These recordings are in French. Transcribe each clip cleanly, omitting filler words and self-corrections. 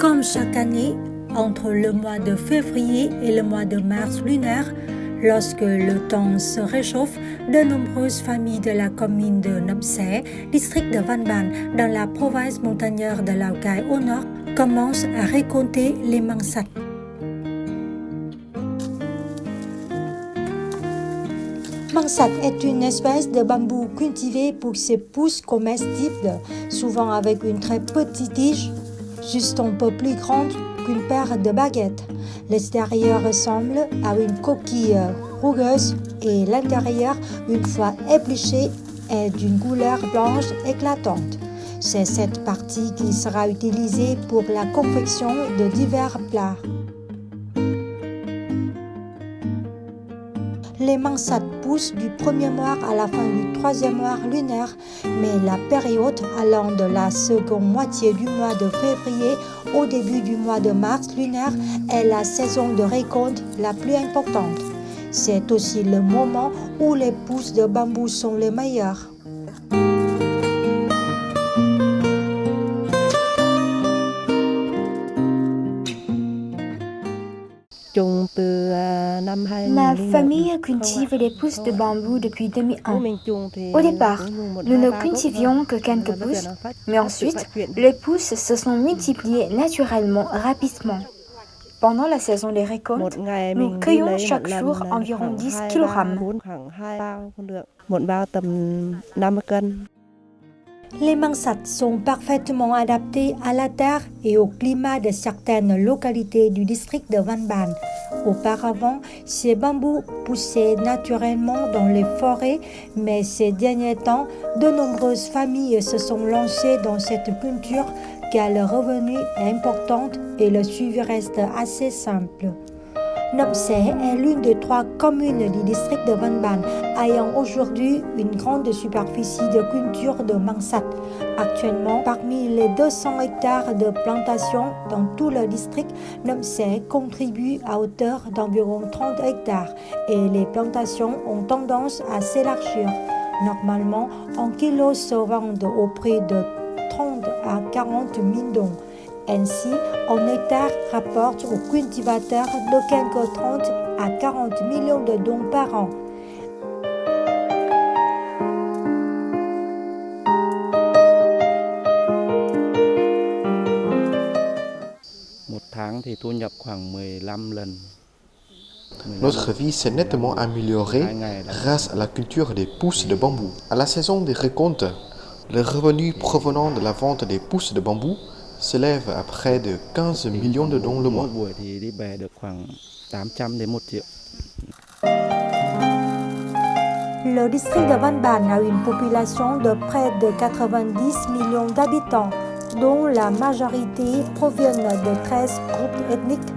Comme chaque année, entre le mois de février et le mois de mars lunaire, lorsque le temps se réchauffe, de nombreuses familles de la commune de Nậm Xé, district de Văn Bản, dans la province montagnarde de Lào Cai au nord, commencent à récolter les măng sạch. Măng sạch est une espèce de bambou cultivée pour ses pousses comestibles, souvent avec une très petite tige, juste un peu plus grande qu'une paire de baguettes. L'extérieur ressemble à une coquille rugueuse et l'intérieur, une fois épluché, est d'une couleur blanche éclatante. C'est cette partie qui sera utilisée pour la confection de divers plats. Les măng sạch poussent du premier mois à la fin du troisième mois lunaire, mais la période allant de la seconde moitié du mois de février au début du mois de mars lunaire est la saison de récolte la plus importante. C'est aussi le moment où les pousses de bambou sont les meilleures. Ma famille cultive les pousses de bambou depuis 2001. Au départ, nous ne cultivions que quelques pousses, mais ensuite, les pousses se sont multipliées naturellement, rapidement. Pendant la saison des récoltes, nous cueillons chaque jour environ 10 kg. Les măng sạch sont parfaitement adaptés à la terre et au climat de certaines localités du district de Văn Bản. Auparavant, ces bambous poussaient naturellement dans les forêts, mais ces derniers temps, de nombreuses familles se sont lancées dans cette culture car le revenu est important et le suivi reste assez simple. Nậm Xé est l'une des 3 communes du district de Văn Bản ayant aujourd'hui une grande superficie de culture de măng sạch. Actuellement, parmi les 200 hectares de plantations dans tout le district, Nậm Xé contribue à hauteur d'environ 30 hectares et les plantations ont tendance à s'élargir. Normalement, un kilo se vend au prix de 30 à 40 000 dong. Ainsi, un hectare rapporte aux cultivateurs de quelque 30 à 40 millions de dong par an. Notre vie s'est nettement améliorée grâce à la culture des pousses de bambou. À la saison des récoltes, le revenu provenant de la vente des pousses de bambou s'élève à près de 15 millions de dong le mois. Le district de Văn Bản a une population de près de 90 millions d'habitants, dont la majorité proviennent de 13 groupes ethniques.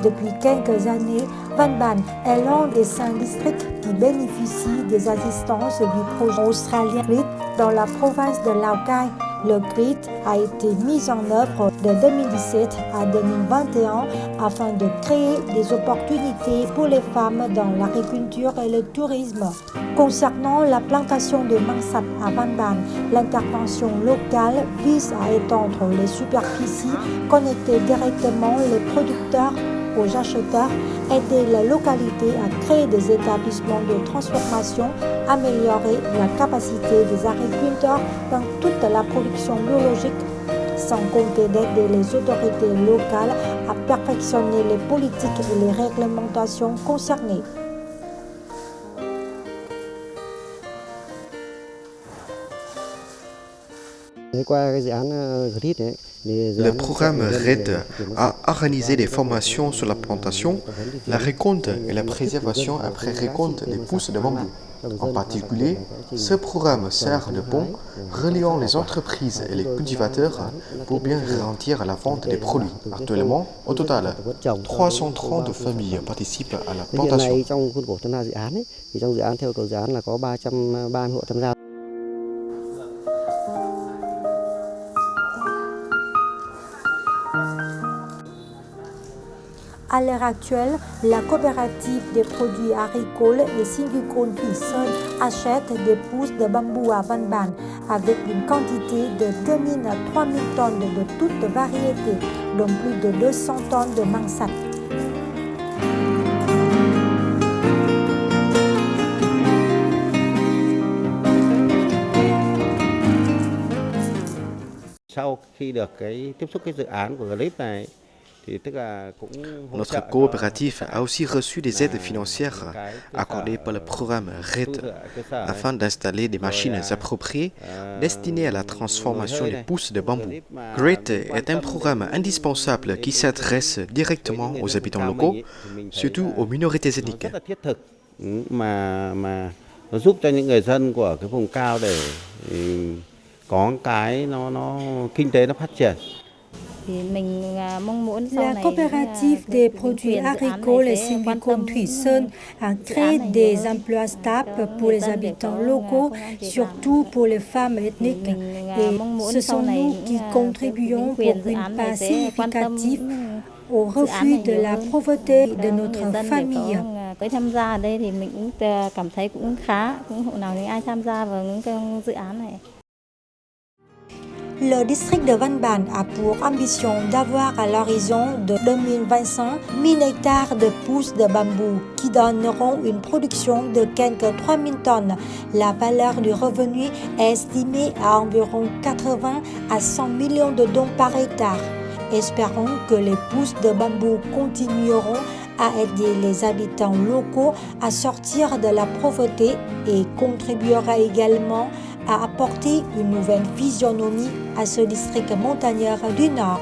Depuis quelques années, Văn Bản est l'un des 5 districts qui bénéficient des assistances du projet australien GRID dans la province de Lào Cai. Le GRID a été mis en œuvre de 2017 à 2021 afin de créer des opportunités pour les femmes dans l'agriculture et le tourisme. Concernant la plantation de măng sạch à Văn Bản, l'intervention locale vise à étendre les superficies, connecter directement les producteurs aux acheteurs, aider la localité à créer des établissements de transformation, améliorer la capacité des agriculteurs dans toute la production biologique, sans compter d'aider les autorités locales à perfectionner les politiques et les réglementations concernées. Le programme RED a organisé des formations sur la plantation, la récolte et la préservation après récolte des pousses de bambou. En particulier, ce programme sert de pont reliant les entreprises et les cultivateurs pour bien garantir la vente des produits. Actuellement, au total, 330 familles participent à la plantation. À l'heure actuelle, la coopérative des produits agricoles et sylvicoles Thủy Sơn achète des pousses de bambou à Văn Bản avec une quantité de 2000 à 3000 tonnes de toutes variétés, dont plus de 200 tonnes de măng sạch. Sau khi được tiếp xúc dự án của GLIP này, Notre coopérative a aussi reçu des aides financières accordées par le programme RED afin d'installer des machines appropriées destinées à la transformation des pousses de bambou. RED est un programme indispensable qui s'adresse directement aux habitants locaux, surtout aux minorités ethniques. Mà nó giúp cho những người dân của cái vùng cao để có cái nó kinh tế nó phát triển. La coopérative des produits agricoles et sylvicoles Thủy Sơn a créé des emplois stables pour les habitants locaux, surtout pour les femmes ethniques. Et ce sont nous qui contribuons pour une part significative au refus de la pauvreté de notre famille. Tham gia ở đây thì mình cũng cảm thấy cũng khá, cũng hộ nào những ai tham gia vào những cái dự án này. Le district de Văn Bản a pour ambition d'avoir à l'horizon de 2025 1000 hectares de pousses de bambou qui donneront une production de quelques 3000 tonnes. La valeur du revenu est estimée à environ 80 à 100 millions de dons par hectare. Espérons que les pousses de bambou continueront à aider les habitants locaux à sortir de la pauvreté et contribuera également à apporter une nouvelle physionomie à ce district montagnard du Nord.